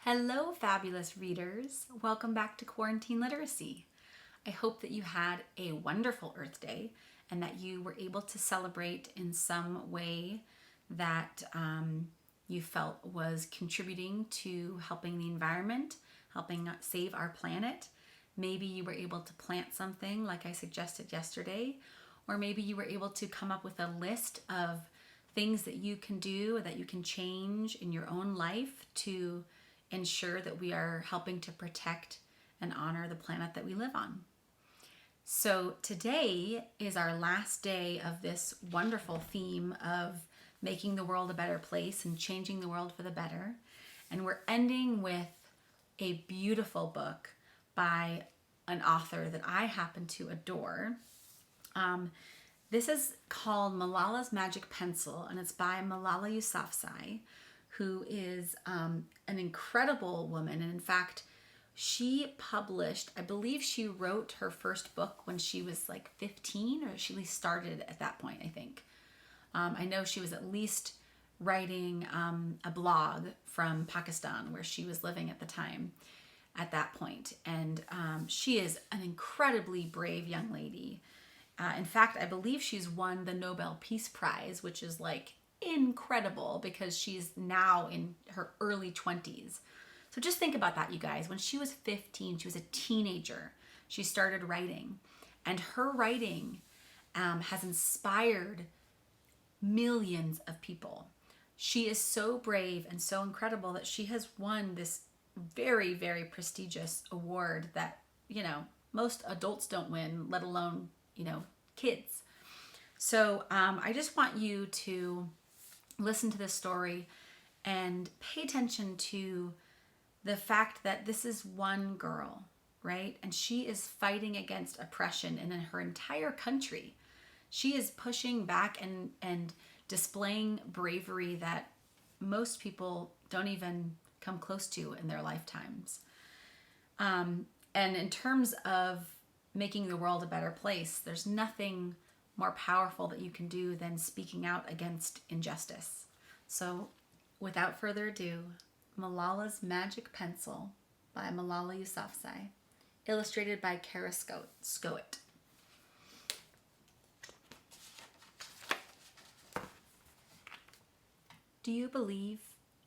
Hello, fabulous readers. Welcome back to Quarantine Literacy. I hope that you had a wonderful Earth Day and that you were able to celebrate in some way that you felt was contributing to helping the environment, helping save our planet. Maybe you were able to plant something like I suggested yesterday, or maybe you were able to come up with a list of things that you can do, that you can change in your own life to ensure that we are helping to protect and honor the planet that we live on. So today is our last day of this wonderful theme of making the world a better place and changing the world for the better. And we're ending with a beautiful book by an author that I happen to adore. This is called Malala's Magic Pencil, and it's by Malala Yousafzai, who is an incredible woman. And in fact, she published, I believe she wrote her first book when she was like 15, or she at least started at that point, I think. I know she was at least writing a blog from Pakistan where she was living at the time at that point. And she is an incredibly brave young lady. In fact, I believe she's won the Nobel Peace Prize, which is like incredible because she's now in her early 20s. So just think about that, you guys. When she was 15, she was a teenager. She started writing, and her writing has inspired millions of people. She is so brave and so incredible that she has won this very, very prestigious award that, most adults don't win, let alone, kids. So I just want you to listen to this story and pay attention to the fact that this is one girl, right? And she is fighting against oppression in her entire country. She is pushing back and displaying bravery that most people don't even come close to in their lifetimes. And in terms of making the world a better place, there's nothing more powerful that you can do than speaking out against injustice. So without further ado, Malala's Magic Pencil by Malala Yousafzai, illustrated by Kara Scoet. Do you believe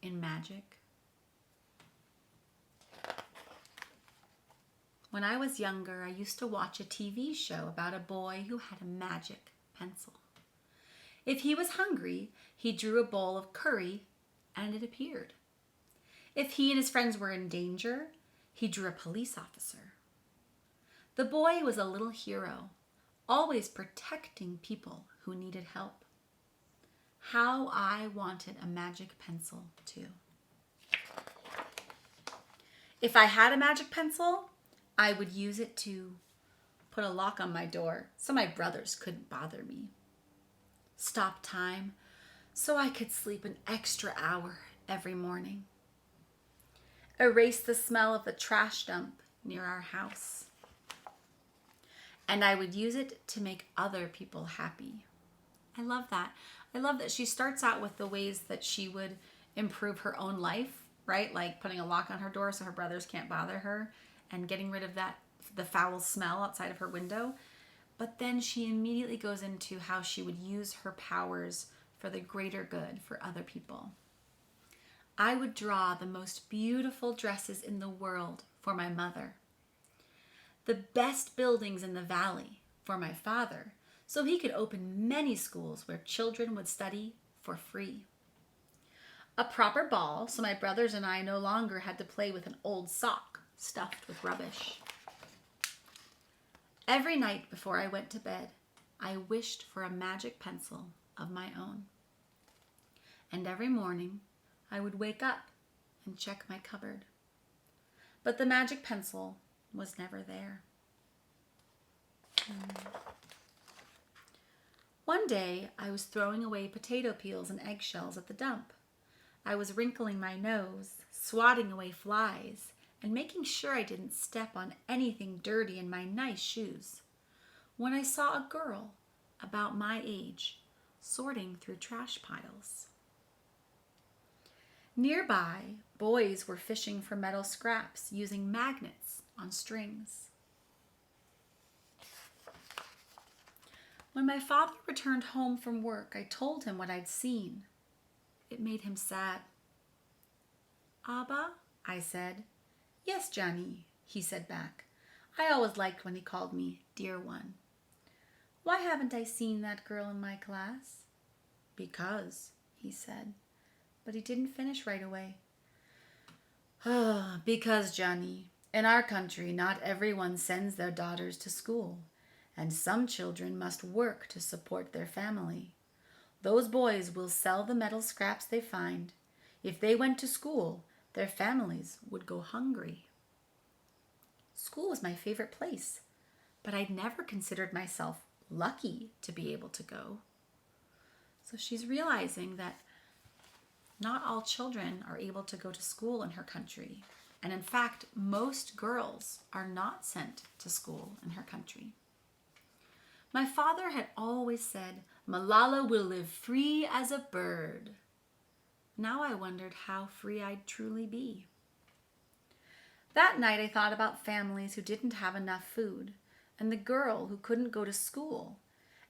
in magic? When I was younger, I used to watch a TV show about a boy who had a magic pencil. If he was hungry, he drew a bowl of curry and it appeared. If he and his friends were in danger, he drew a police officer. The boy was a little hero, always protecting people who needed help. How I wanted a magic pencil too. If I had a magic pencil, I would use it to put a lock on my door so my brothers couldn't bother me. Stop time so I could sleep an extra hour every morning. Erase the smell of the trash dump near our house. And I would use it to make other people happy. I love that. I love that she starts out with the ways that she would improve her own life, right? Like putting a lock on her door so her brothers can't bother her, and getting rid of the foul smell outside of her window. But then she immediately goes into how she would use her powers for the greater good for other people. I would draw the most beautiful dresses in the world for my mother, the best buildings in the valley for my father, so he could open many schools where children would study for free. A proper ball so my brothers and I no longer had to play with an old sock stuffed with rubbish. Every night before I went to bed, I wished for a magic pencil of my own. And every morning, I would wake up and check my cupboard. But the magic pencil was never there. One day, I was throwing away potato peels and eggshells at the dump. I was wrinkling my nose, swatting away flies, and making sure I didn't step on anything dirty in my nice shoes, when I saw a girl about my age sorting through trash piles. Nearby, Boys were fishing for metal scraps using magnets on strings. When my father returned home from work, I told him what I'd seen. It made him sad. "Abba?" I said. "Yes, Johnny," he said back. I always liked when he called me dear one. "Why haven't I seen that girl in my class?" "Because," he said, but he didn't finish right away. "Because, Johnny, in our country not everyone sends their daughters to school, and some children must work to support their family. Those boys will sell the metal scraps they find. If they went to school, their families would go hungry." School was my favorite place, but I'd never considered myself lucky to be able to go. So she's realizing that not all children are able to go to school in her country. And in fact, most girls are not sent to school in her country. My father had always said, "Malala will live free as a bird." Now I wondered how free I'd truly be. That night I thought about families who didn't have enough food, and the girl who couldn't go to school,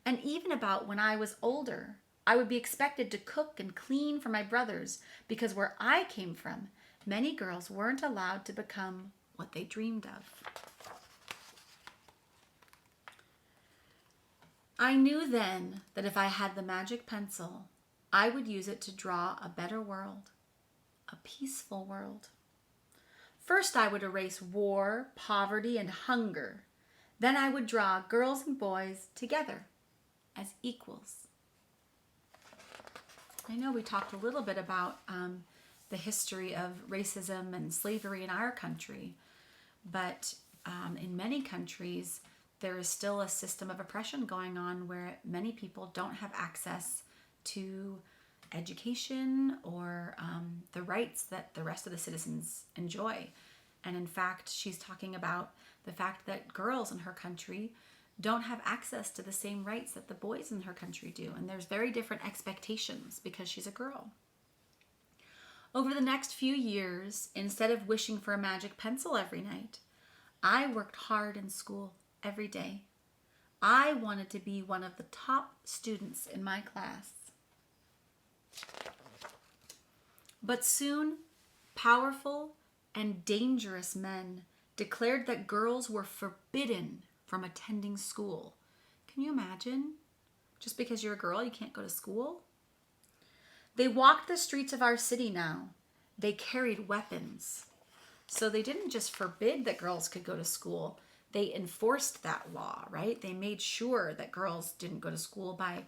and even about when I was older, I would be expected to cook and clean for my brothers because where I came from, many girls weren't allowed to become what they dreamed of. I knew then that if I had the magic pencil, I would use it to draw a better world, a peaceful world. First, I would erase war, poverty, and hunger. Then I would draw girls and boys together as equals. I know we talked a little bit about the history of racism and slavery in our country, but in many countries, there is still a system of oppression going on where many people don't have access to education or the rights that the rest of the citizens enjoy. And in fact, she's talking about the fact that girls in her country don't have access to the same rights that the boys in her country do. And there's very different expectations because she's a girl. Over the next few years, instead of wishing for a magic pencil every night, I worked hard in school every day. I wanted to be one of the top students in my class. But soon, powerful and dangerous men declared that girls were forbidden from attending school. Can you imagine? Just because you're a girl, you can't go to school? They walked the streets of our city now. They carried weapons. So they didn't just forbid that girls could go to school. They enforced that law, right? They made sure that girls didn't go to school by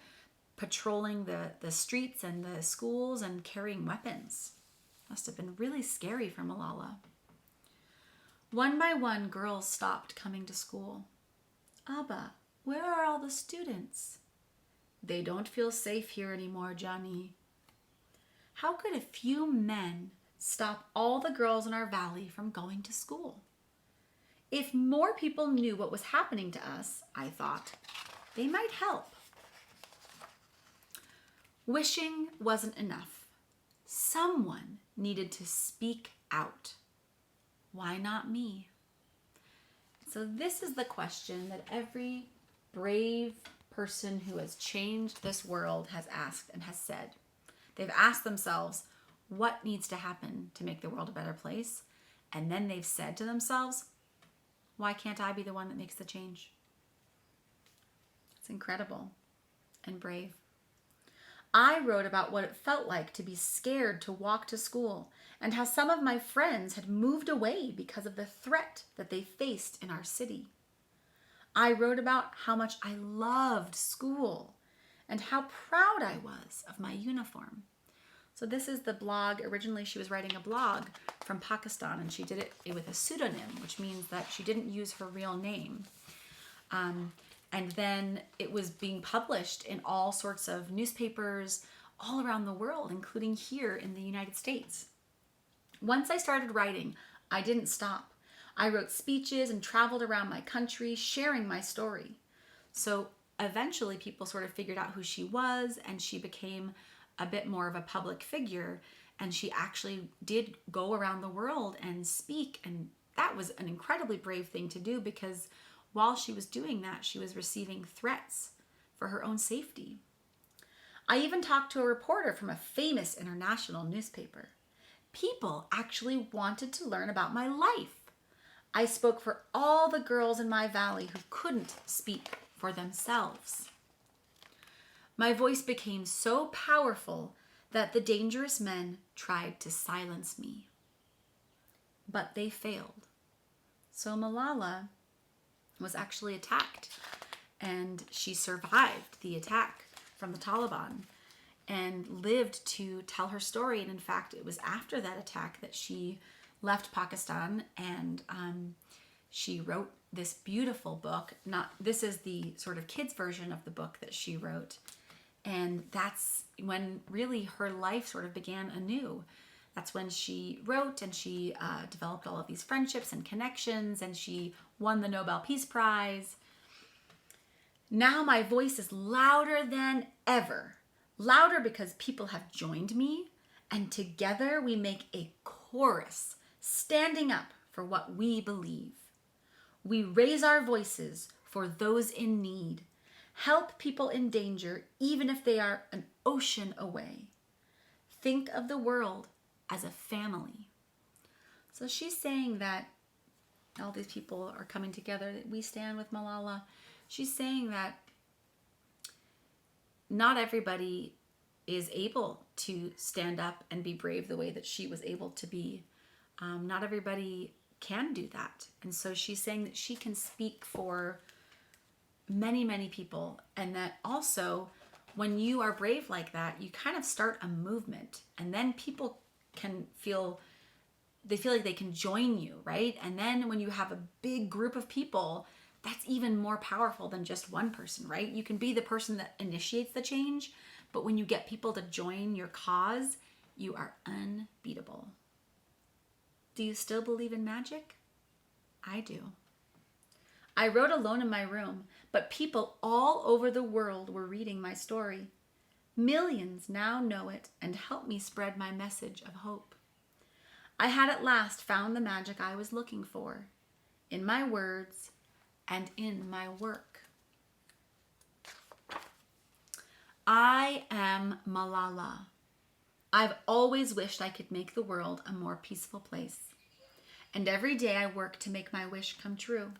patrolling the streets and the schools and carrying weapons. Must have been really scary for Malala. One by one, girls stopped coming to school. "Abba, where are all the students?" "They don't feel safe here anymore, Johnny." How could a few men stop all the girls in our valley from going to school? If more people knew what was happening to us, I thought, they might help. Wishing wasn't enough. Someone needed to speak out. Why not me? So this is the question that every brave person who has changed this world has asked and has said. They've asked themselves, what needs to happen to make the world a better place? And then they've said to themselves, why can't I be the one that makes the change? It's incredible and brave. I wrote about what it felt like to be scared to walk to school and how some of my friends had moved away because of the threat that they faced in our city. I wrote about how much I loved school and how proud I was of my uniform. So this is the blog. Originally, she was writing a blog from Pakistan, and she did it with a pseudonym, which means that she didn't use her real name. And then it was being published in all sorts of newspapers all around the world, including here in the United States. Once I started writing, I didn't stop. I wrote speeches and traveled around my country, sharing my story. So eventually people sort of figured out who she was, and she became a bit more of a public figure, and she actually did go around the world and speak. And that was an incredibly brave thing to do, because while she was doing that, she was receiving threats for her own safety. I even talked to a reporter from a famous international newspaper. People actually wanted to learn about my life. I spoke for all the girls in my valley who couldn't speak for themselves. My voice became so powerful that the dangerous men tried to silence me. But they failed. So Malala was actually attacked, and she survived the attack from the Taliban and lived to tell her story. And in fact, it was after that attack that she left Pakistan, and she wrote this beautiful book. This is the sort of kids version of the book that she wrote. And that's when really her life sort of began anew. That's when she wrote, and she developed all of these friendships and connections, and she won the Nobel Peace Prize. Now my voice is louder than ever. Louder because people have joined me, and together we make a chorus, standing up for what we believe. We raise our voices for those in need, help people in danger, even if they are an ocean away. Think of the world as a family. So she's saying that all these people are coming together, that we stand with Malala. She's saying that not everybody is able to stand up and be brave the way that she was able to be. Not everybody can do that. And so she's saying that she can speak for many, many people, and that also when you are brave like that, you kind of start a movement, and then people can feel like they can join you, right? And then when you have a big group of people, that's even more powerful than just one person, right? You can be the person that initiates the change, but when you get people to join your cause, you are unbeatable. Do you still believe in magic? I do. I wrote alone in my room, but people all over the world were reading my story. Millions now know it and help me spread my message of hope. I had at last found the magic I was looking for, in my words and in my work. I am Malala. I've always wished I could make the world a more peaceful place. And every day I work to make my wish come true.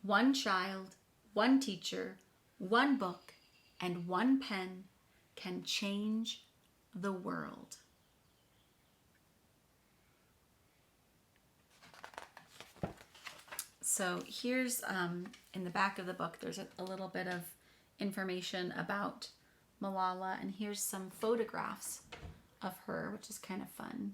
One child, one teacher, one book, and one pen can change the world. So here's, in the back of the book, there's a little bit of information about Malala, and here's some photographs of her, which is kind of fun.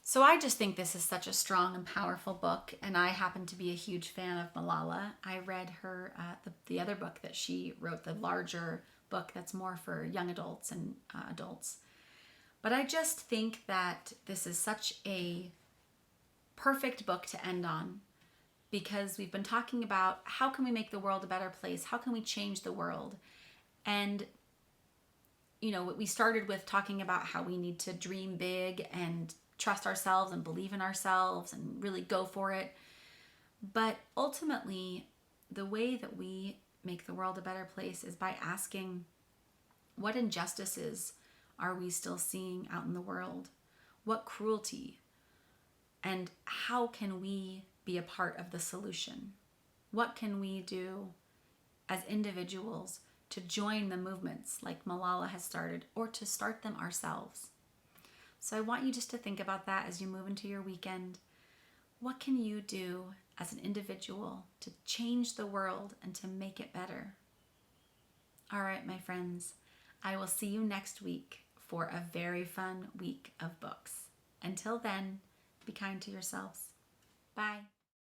So I just think this is such a strong and powerful book, and I happen to be a huge fan of Malala. I read her, the other book that she wrote, the larger book that's more for young adults and adults. But I just think that this is such a perfect book to end on, because we've been talking about how can we make the world a better place? How can we change the world? And, you know, we started with talking about how we need to dream big and trust ourselves and believe in ourselves and really go for it. But ultimately, the way that we make the world a better place is by asking, what injustices are we still seeing out in the world? What cruelty? And how can we be a part of the solution? What can we do as individuals to join the movements like Malala has started, or to start them ourselves? So I want you just to think about that as you move into your weekend. What can you do as an individual to change the world and to make it better? All right, my friends, I will see you next week for a very fun week of books. Until then, be kind to yourselves. Bye.